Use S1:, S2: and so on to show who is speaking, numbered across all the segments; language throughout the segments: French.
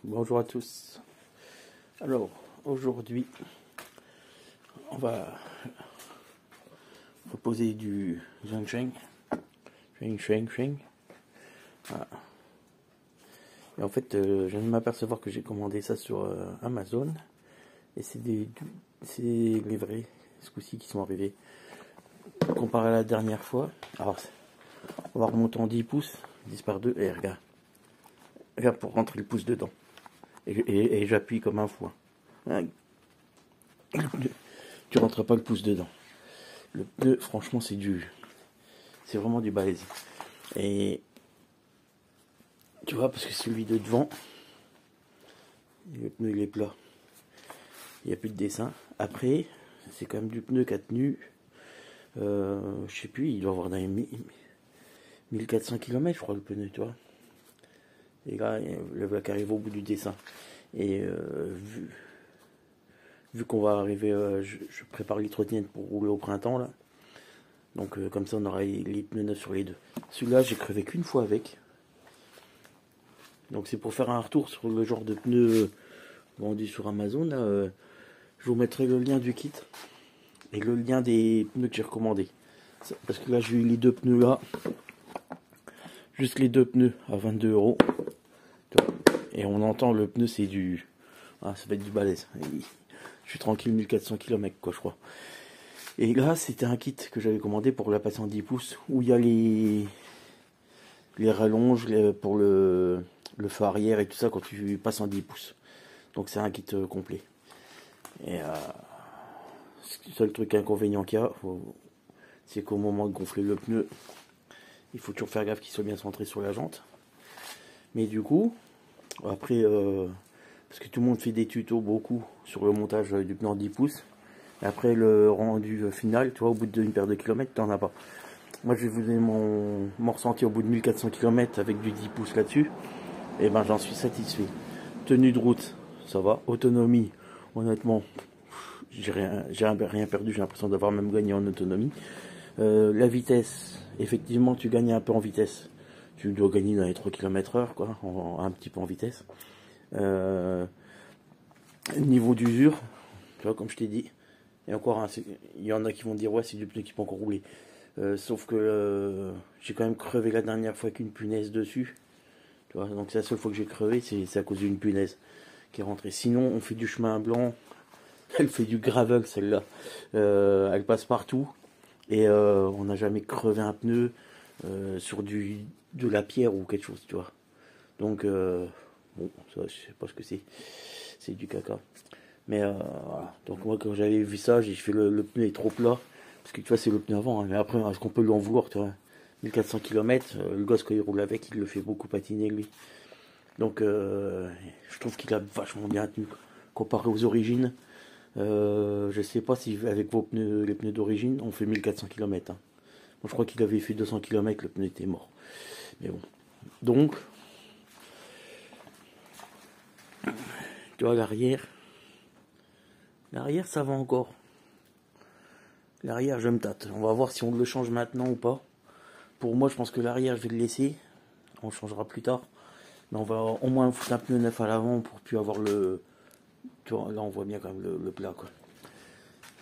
S1: Bonjour à tous. Alors, aujourd'hui, on va proposer du Zheng. Voilà. Et en fait, je viens de m'apercevoir que j'ai commandé ça sur Amazon. Et c'est les vrais, ce coup-ci, qui sont arrivés. Comparé à la dernière fois, alors, on va remonter en 10 pouces, 10 par 2, et regarde. Regarde pour rentrer le pouce dedans. Et j'appuie comme un fou. Hein. Tu rentres pas le pouce dedans. Le pneu, franchement, c'est vraiment du balèze. Et tu vois, parce que celui de devant, le pneu il est plat. Il n'y a plus de dessin. Après, c'est quand même du pneu qui a tenu. Je sais plus, il doit avoir dans les 1400 km, je crois, le pneu, tu vois. Et là, le black arrive au bout du dessin. Et vu qu'on va arriver, je prépare les trottinettes pour rouler au printemps là. Donc comme ça on aura les pneus neufs sur les deux. Celui-là j'ai crevé qu'une fois avec. Donc c'est pour faire un retour sur le genre de pneus vendus sur Amazon. Là, je vous mettrai le lien du kit et le lien des pneus que j'ai recommandé. Parce que là j'ai eu les deux pneus là. Juste les deux pneus à 22 €. Et on entend le pneu, c'est du... Ah, ça va être du balèze. Je suis tranquille, 1400 km quoi, je crois. Et là, c'était un kit que j'avais commandé pour la passer en 10 pouces, où il y a les rallonges pour le feu arrière et tout ça quand tu passes en 10 pouces. Donc c'est un kit complet. Et le seul truc inconvénient qu'il y a, c'est qu'au moment de gonfler le pneu, il faut toujours faire gaffe qu'il soit bien centré sur la jante. Mais du coup, après, parce que tout le monde fait des tutos beaucoup sur le montage du pneu en 10 pouces. Et après le rendu final, tu vois, au bout d'une paire de kilomètres, tu n'en as pas. Moi, je vais vous donner mon ressenti au bout de 1400 km avec du 10 pouces là-dessus. Et ben, j'en suis satisfait. Tenue de route, ça va. Autonomie, honnêtement, j'ai rien perdu. J'ai l'impression d'avoir même gagné en autonomie. La vitesse, effectivement, tu gagnes un peu en vitesse. Tu dois gagner dans les 3 km/h, quoi, un petit peu en vitesse. Niveau d'usure, tu vois, comme je t'ai dit. Et encore, hein, il y en a qui vont dire ouais, c'est du pneu qui peut encore rouler. Sauf que j'ai quand même crevé la dernière fois qu'une punaise dessus. Tu vois, donc c'est la seule fois que j'ai crevé, c'est à cause d'une punaise qui est rentrée. Sinon, on fait du chemin blanc. Elle fait du gravel, celle-là. Elle passe partout. Et on n'a jamais crevé un pneu sur de la pierre ou quelque chose, tu vois. Donc, bon, ça, je sais pas ce que c'est. C'est du caca. Mais voilà. Donc moi quand j'avais vu ça, j'ai fait le pneu est trop plat. Parce que tu vois c'est le pneu avant. Hein. Mais après, est-ce qu'on peut lui en vouloir, tu vois 1400 km, le gosse quand il roule avec, il le fait beaucoup patiner lui. Donc je trouve qu'il a vachement bien tenu. Comparé aux origines, je sais pas si avec les pneus d'origine, on fait 1400 km. Hein. Moi je crois qu'il avait fait 200 km, le pneu était mort. Mais bon. Donc, tu vois l'arrière. L'arrière, ça va encore. L'arrière, je me tâte. On va voir si on le change maintenant ou pas. Pour moi, je pense que l'arrière, je vais le laisser. On le changera plus tard. Mais on va au moins foutre un pneu neuf à l'avant pour plus avoir le... Tu vois, là, on voit bien quand même le plat, quoi.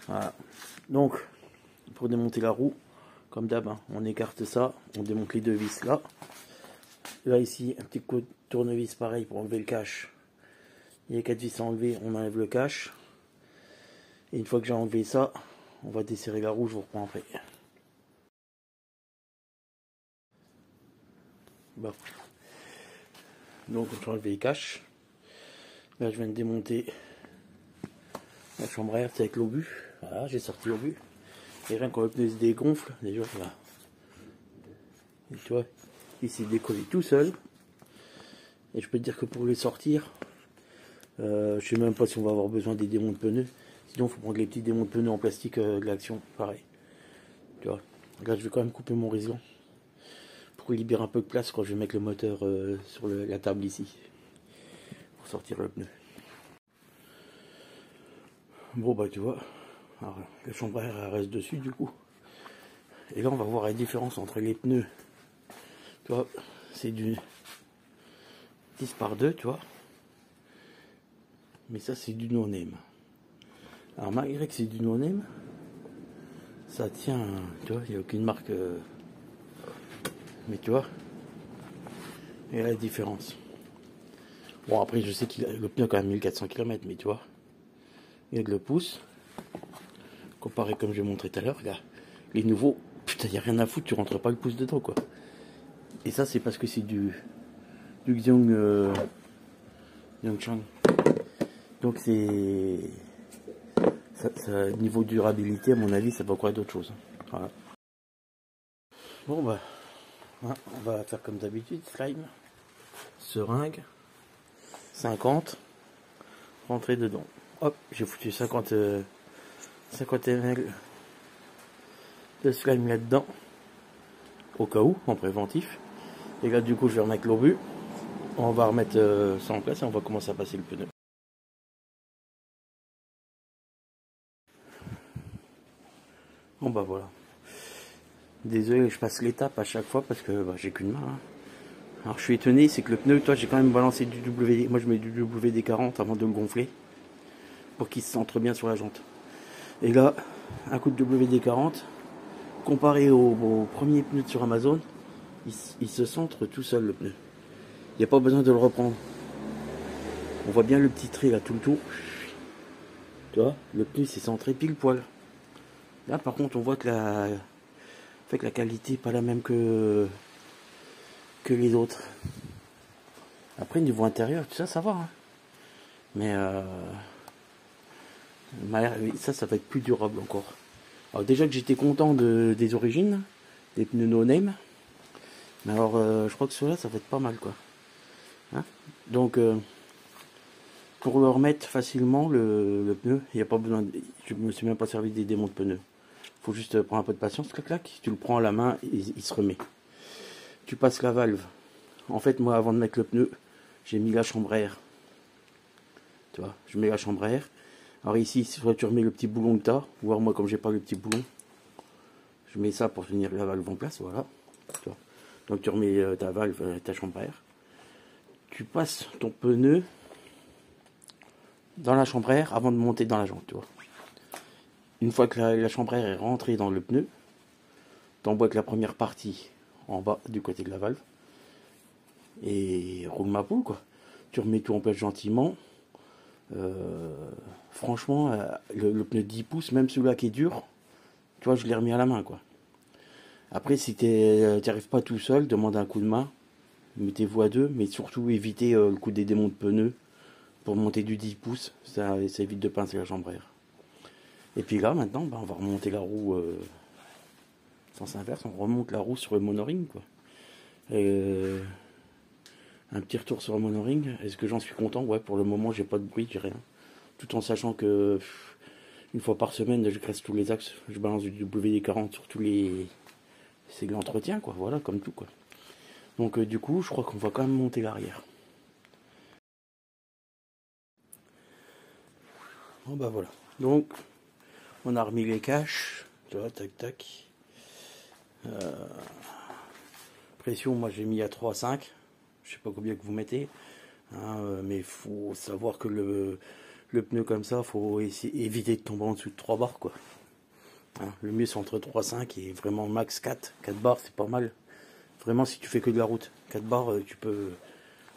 S1: Voilà. Donc, pour démonter la roue, comme d'hab, hein, on écarte ça. On démonte les deux vis là. Là, ici, un petit coup de tournevis pareil pour enlever le cache. Il y a 4 vis à enlever, on enlève le cache. Et une fois que j'ai enlevé ça, on va desserrer la roue, je vous reprends après. Bon. Donc on change les caches. Là je viens de démonter la chambre à air avec l'obus. Voilà, j'ai sorti l'obus. Et rien quand le pneu se dégonfle, déjà là. Et tu vois, il s'est décollé tout seul. Et je peux te dire que pour les sortir, je sais même pas si on va avoir besoin des démonts de pneus. Sinon il faut prendre les petits démonts de pneus en plastique de l'Action, pareil. Tu vois, là je vais quand même couper mon riseau pour libérer un peu de place quand je vais mettre le moteur sur la table ici pour sortir le pneu. Bon bah tu vois, alors, la chambre à air elle reste dessus du coup. Et là on va voir la différence entre les pneus. Tu vois, c'est du 10 par 2, tu vois. Mais ça c'est du no-name. Alors malgré que c'est du no-name, ça tient, tu vois, il n'y a aucune marque. Mais tu vois, il y a la différence. Bon après je sais que le pneu a quand même 1400 km, mais tu vois, il y a de le pouce. Comparé comme j'ai montré tout à l'heure, regarde, les nouveaux, putain, il n'y a rien à foutre, tu rentres pas le pouce dedans quoi. Et ça c'est parce que c'est du Yongchang. Donc c'est ça, niveau durabilité à mon avis ça va quoi d'autre chose. Voilà. Bon bah hein, on va faire comme d'habitude, slime, seringue, 50, rentrer dedans. Hop, j'ai foutu 50 ml de slime là-dedans, au cas où, en préventif. Et là du coup je vais remettre l'obus. On va remettre ça en place et on va commencer à passer le pneu. Bon bah voilà. Désolé, je passe l'étape à chaque fois parce que bah, j'ai qu'une main. Hein. Alors je suis étonné, c'est que le pneu, toi j'ai quand même balancé du WD. Moi je mets du WD-40 avant de le gonfler pour qu'il se centre bien sur la jante. Et là, un coup de WD-40, comparé au premier pneu sur Amazon, il se centre tout seul le pneu. Il n'y a pas besoin de le reprendre. On voit bien le petit trait là tout le tour. Tu vois, le pneu s'est centré pile poil. Là par contre on voit que la qualité n'est pas la même que les autres. Après niveau intérieur, tout ça, ça va. Hein. Mais ça va être plus durable encore. Alors déjà que j'étais content des origines, des pneus no name. Mais alors je crois que ceux-là, ça va être pas mal quoi. Hein, donc pour le remettre facilement le pneu, il n'y a pas besoin je me suis même pas servi des démons de pneus. Faut juste prendre un peu de patience, clac clac, tu le prends à la main, il se remet. Tu passes la valve. En fait, moi, avant de mettre le pneu, j'ai mis la chambre à air. Tu vois, je mets la chambre à air. Alors ici, soit tu remets le petit boulon que tu as, voire moi, comme j'ai pas le petit boulon, je mets ça pour tenir la valve en place, voilà. Tu vois. Donc tu remets ta valve, ta chambre à air. Tu passes ton pneu dans la chambre à air avant de monter dans la jante, tu vois. Une fois que la chambre à air est rentrée dans le pneu, tu emboîtes la première partie en bas du côté de la valve et roule ma poule quoi. Tu remets tout en place gentiment. Franchement, le pneu 10 pouces, même celui-là qui est dur, tu vois, je l'ai remis à la main quoi. Après, si tu n'y arrives pas tout seul, demande un coup de main, mettez-vous à deux, mais surtout évitez le coup des démons de pneus pour monter du 10 pouces, ça évite de pincer la chambre à air. Et puis là, maintenant, on va remonter la roue sens inverse, on remonte la roue sur le monoring quoi. Un petit retour sur le monoring, est-ce que j'en suis content? Ouais, pour le moment j'ai pas de bruit, j'ai rien. Tout en sachant que une fois par semaine je graisse tous les axes, je balance du WD-40 sur tous les... C'est de l'entretien quoi, voilà, comme tout quoi. Donc du coup je crois qu'on va quand même monter l'arrière. Bon bah voilà, donc on a remis les caches, tu vois, tac tac. Pression, moi j'ai mis à 3,5. Je sais pas combien que vous mettez. Hein, mais il faut savoir que le pneu comme ça, faut éviter de tomber en dessous de 3 bars quoi. Hein, le mieux c'est entre 3,5 et vraiment max 4. 4 bars c'est pas mal. Vraiment si tu fais que de la route. 4 bars tu peux.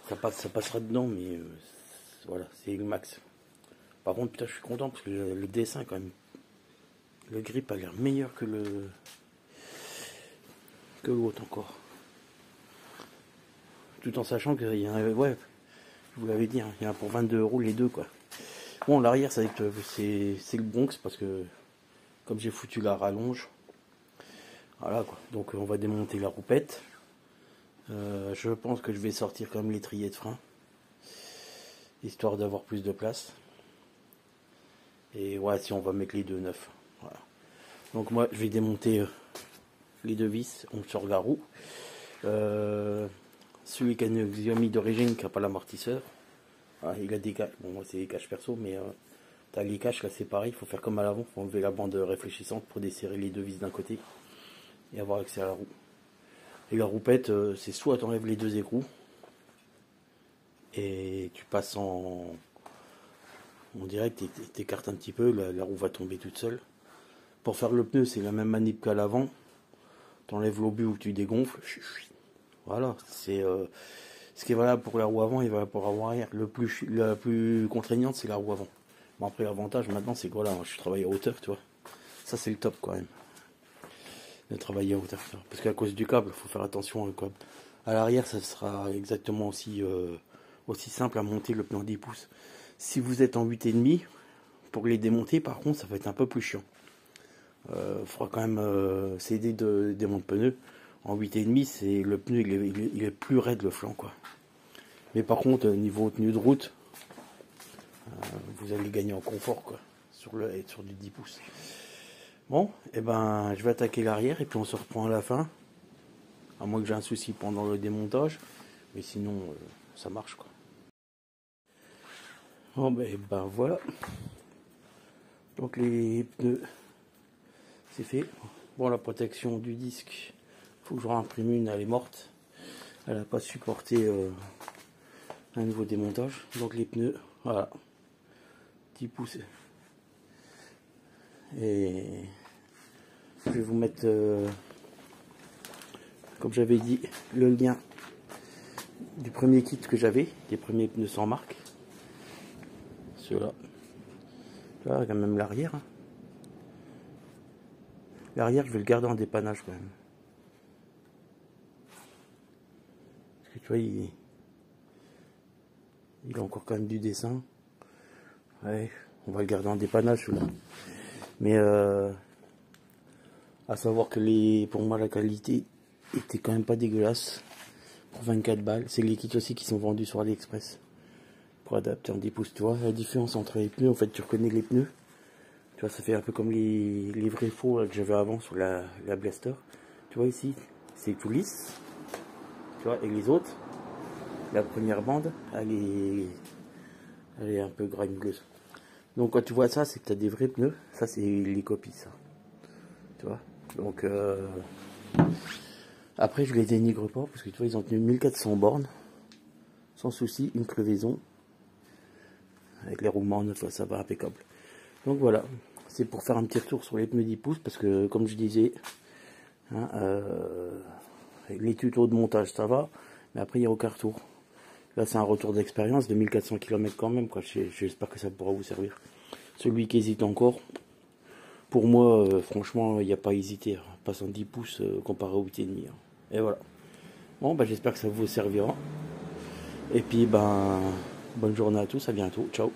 S1: Ça passera dedans, mais voilà, c'est le max. Par contre, putain, je suis content parce que le dessin quand même. Le grip a l'air meilleur que l'autre encore. Tout en sachant qu'il y a un, ouais, je vous l'avais dit, hein, il y a un pour 22 € les deux quoi. Bon, l'arrière c'est le Bronx parce que comme j'ai foutu la rallonge, voilà quoi. Donc on va démonter la roupette. Je pense que je vais sortir comme l'étrier de frein, histoire d'avoir plus de place. Et ouais, si on va mettre les deux neufs. Voilà. Donc moi je vais démonter les deux vis, on sort la roue. Celui qui a mis d'origine, qui n'a pas l'amortisseur, il a des caches, bon c'est des caches perso, mais t'as les caches là c'est pareil, il faut faire comme à l'avant, il faut enlever la bande réfléchissante pour desserrer les deux vis d'un côté et avoir accès à la roue. Et la roupette, c'est soit tu enlèves les deux écrous et tu passes en on dirait que t'écartes un petit peu, la roue va tomber toute seule. Pour faire le pneu, c'est la même manip qu'à l'avant. T'enlèves l'obus où tu dégonfles. Voilà, c'est ce qui est valable pour la roue avant et valable pour la roue arrière. La plus contraignante, c'est la roue avant. Bon, après, l'avantage maintenant, c'est que voilà, je travaille à hauteur, tu vois. Ça, c'est le top quand même. De travailler à hauteur. Parce qu'à cause du câble, il faut faire attention au câble. À l'arrière, ça sera exactement aussi simple à monter le pneu en 10 pouces. Si vous êtes en 8,5, pour les démonter, par contre, ça va être un peu plus chiant. Il faudra quand même s'aider de démonter le pneu. En 8,5, c'est le pneu, il est plus raide le flanc, quoi. Mais par contre, niveau tenue de route, vous allez gagner en confort, quoi, sur du 10 pouces. Bon, et ben, je vais attaquer l'arrière et puis on se reprend à la fin. À moins que j'ai un souci pendant le démontage, mais sinon, ça marche, quoi. Bon, ben voilà. Donc les pneus, c'est fait. Bon, la protection du disque, faut que je réimprime une, elle est morte. Elle n'a pas supporté un nouveau démontage. Donc les pneus, voilà. 10 pouces. Et je vais vous mettre, comme j'avais dit, le lien du premier kit que j'avais, des premiers pneus sans marque. Ceux-là. Là, quand même l'arrière. Hein. L'arrière, je vais le garder en dépannage quand même. Parce que tu vois, il a encore quand même du dessin. Ouais, on va le garder en dépannage celui-là. Mais à savoir que pour moi la qualité était quand même pas dégueulasse. Pour 24 balles. C'est les kits aussi qui sont vendus sur AliExpress. Pour adapter en 10 pouces. Tu vois la différence entre les pneus. En fait, tu reconnais les pneus. Tu vois, ça fait un peu comme les vrais faux que j'avais avant sur la Blaster. Tu vois ici, c'est tout lisse. Tu vois, et les autres, la première bande, elle est un peu granuleuse. Donc quand tu vois ça, c'est que tu as des vrais pneus. Ça, c'est les copies, ça. Tu vois. Donc après, je les dénigre pas parce que tu vois, ils ont tenu 1400 bornes. Sans souci, une crevaison. Avec les roulements neufs, ça va impeccable. Donc voilà, c'est pour faire un petit retour sur les pneus 10 pouces parce que comme je disais, hein, les tutos de montage ça va, mais après il n'y a aucun retour. Là c'est un retour d'expérience de 1400 km quand même, quoi. J'espère que ça pourra vous servir. Celui qui hésite encore, pour moi franchement il n'y a pas à hésiter, hein. Passe en 10 pouces comparé au 8,5. Hein. Et voilà. Bon bah j'espère que ça vous servira. Et puis ben bonne journée à tous, à bientôt, ciao.